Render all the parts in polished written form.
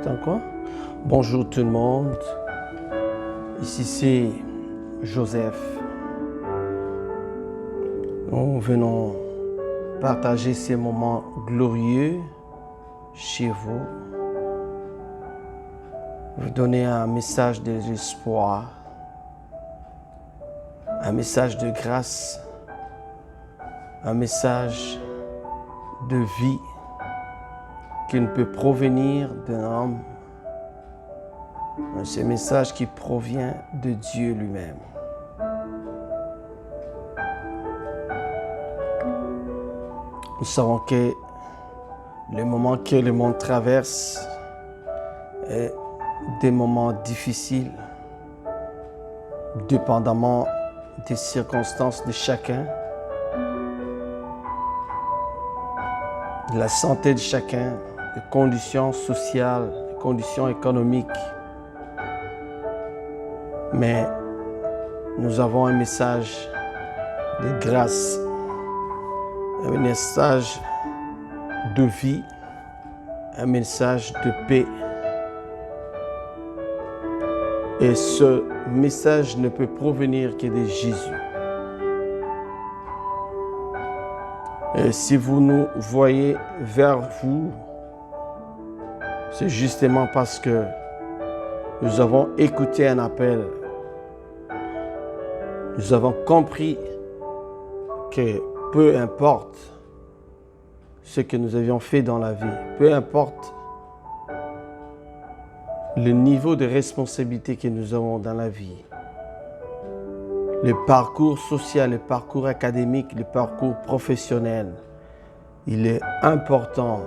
Attends quoi? Bonjour tout le monde. Ici c'est Joseph. Nous venons partager ces moments glorieux chez vous. Vous donner un message d'espoir, un message de grâce, un message de vie qui ne peut provenir d'un homme. C'est un message qui provient de Dieu lui-même. Nous savons que le moment que le monde traverse est des moments difficiles, dépendamment des circonstances de chacun, de la santé de chacun, des conditions sociales, des conditions économiques. Mais nous avons un message de grâce, un message de vie, un message de paix. Et ce message ne peut provenir que de Jésus. Et si vous nous voyez vers vous, c'est justement parce que nous avons écouté un appel. Nous avons compris que peu importe ce que nous avions fait dans la vie, peu importe le niveau de responsabilité que nous avons dans la vie, le parcours social, le parcours académique, le parcours professionnel, il est important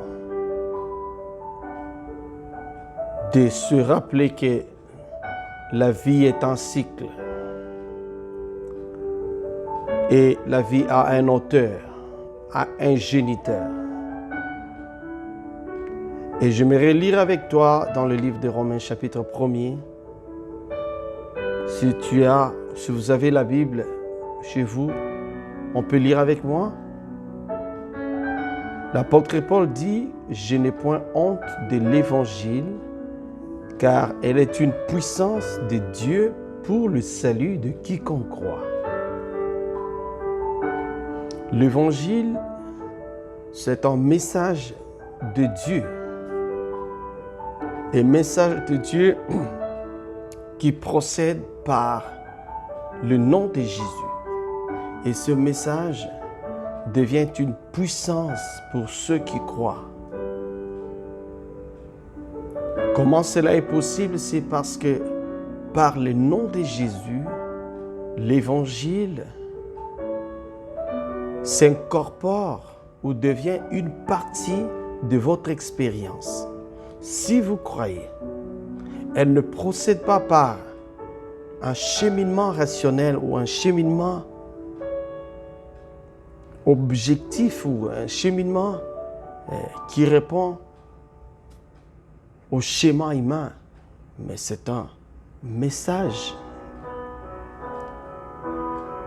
de se rappeler que la vie est un cycle et la vie a un auteur, a un géniteur. Et j'aimerais lire avec toi dans le livre de Romains chapitre 1er. Si vous avez la Bible chez vous, on peut lire avec moi. L'apôtre Paul dit « Je n'ai point honte de l'évangile, car elle est une puissance de Dieu pour le salut de quiconque croit. » L'évangile, c'est un message de Dieu. Un message de Dieu qui procède par le nom de Jésus. Et ce message devient une puissance pour ceux qui croient. Comment cela est possible? C'est parce que par le nom de Jésus, l'évangile s'incorpore ou devient une partie de votre expérience. Si vous croyez, elle ne procède pas par un cheminement rationnel ou un cheminement objectif ou un cheminement qui répond au schéma humain, mais c'est un message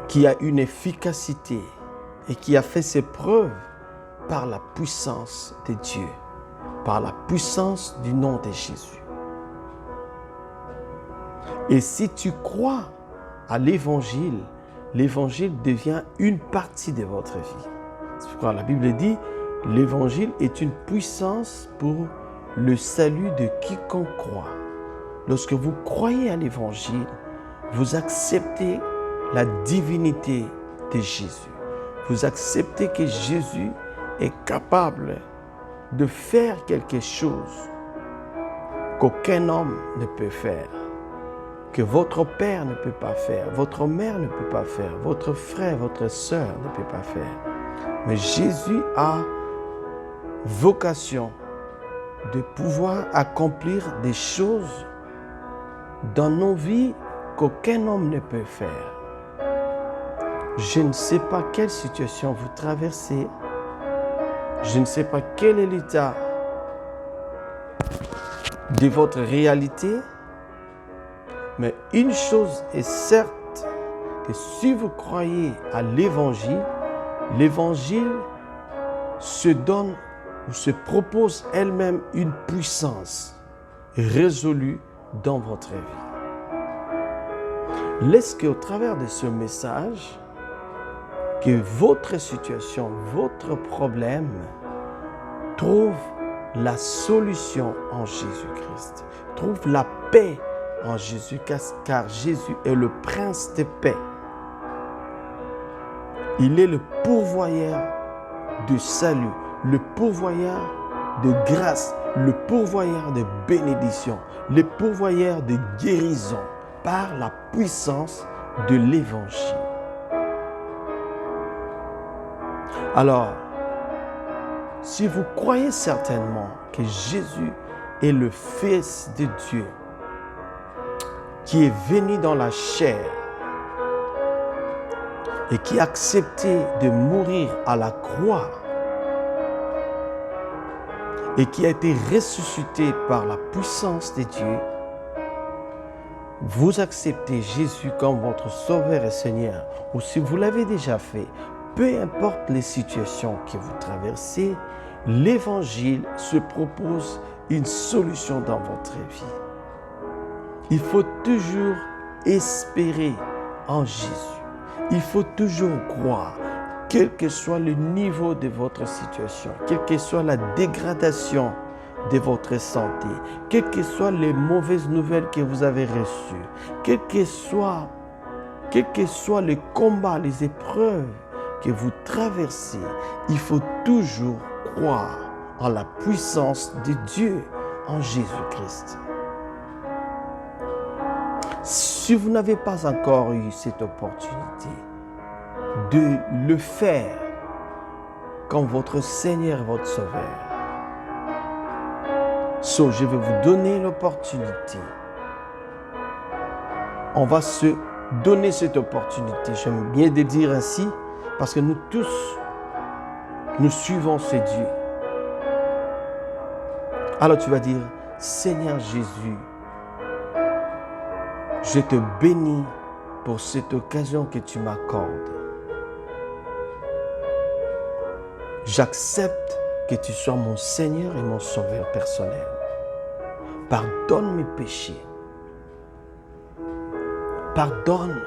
qui a une efficacité et qui a fait ses preuves par la puissance de Dieu, par la puissance du nom de Jésus. Et si tu crois à l'évangile, l'évangile devient une partie de votre vie. C'est pourquoi la Bible dit, l'évangile est une puissance pour le salut de quiconque croit. Lorsque vous croyez à l'évangile, vous acceptez la divinité de Jésus. Vous acceptez que Jésus est capable de faire quelque chose qu'aucun homme ne peut faire, que votre père ne peut pas faire, votre mère ne peut pas faire, votre frère, votre sœur ne peut pas faire. Mais Jésus a vocation de pouvoir accomplir des choses dans nos vies qu'aucun homme ne peut faire. Je ne sais pas quelle situation vous traversez. Je ne sais pas quel est l'état de votre réalité. Mais une chose est certes, que si vous croyez à l'évangile, l'évangile se donne ou se propose elle-même une puissance résolu dans votre vie. Laisse qu'au travers de ce message, que votre situation, votre problème trouve la solution en Jésus-Christ. Trouve la paix en Jésus, car Jésus est le prince de paix. Il est le pourvoyeur de salut, le pourvoyeur de grâce, le pourvoyeur de bénédiction, le pourvoyeur de guérison par la puissance de l'Évangile. Alors, si vous croyez certainement que Jésus est le Fils de Dieu, qui est venu dans la chair et qui a accepté de mourir à la croix et qui a été ressuscité par la puissance de Dieu, vous acceptez Jésus comme votre Sauveur et Seigneur, ou si vous l'avez déjà fait, peu importe les situations que vous traversez, l'Évangile se propose une solution dans votre vie. Il faut toujours espérer en Jésus. Il faut toujours croire, quel que soit le niveau de votre situation, quelle que soit la dégradation de votre santé, quelles que soient les mauvaises nouvelles que vous avez reçues, quel que soit les combats, les épreuves que vous traversez, il faut toujours croire en la puissance de Dieu, en Jésus-Christ. Si vous n'avez pas encore eu cette opportunité de le faire comme votre Seigneur et votre Sauveur, je vais vous donner l'opportunité. On va se donner cette opportunité. J'aime bien de dire ainsi, parce que nous tous, nous suivons ce Dieu. Alors tu vas dire, Seigneur Jésus, je te bénis pour cette occasion que tu m'accordes. J'accepte que tu sois mon Seigneur et mon Sauveur personnel. Pardonne mes péchés. Pardonne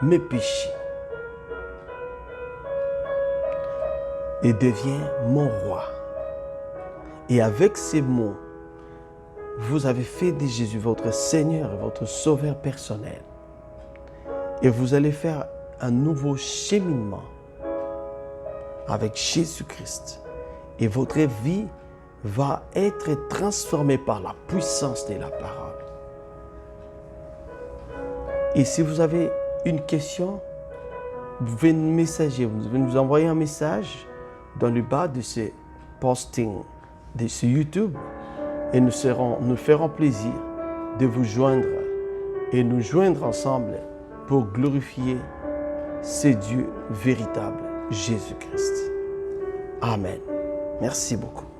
mes péchés. Et deviens mon roi. Et avec ces mots, vous avez fait de Jésus votre Seigneur et votre Sauveur personnel. Et vous allez faire un nouveau cheminement avec Jésus-Christ. Et votre vie va être transformée par la puissance de la parole. Et si vous avez une question, vous pouvez nous messager, vous pouvez nous envoyer un message dans le bas de ce posting, de ce YouTube, et nous ferons plaisir de vous joindre et nous joindre ensemble pour glorifier ce Dieu véritable, Jésus-Christ. Amen. Merci beaucoup.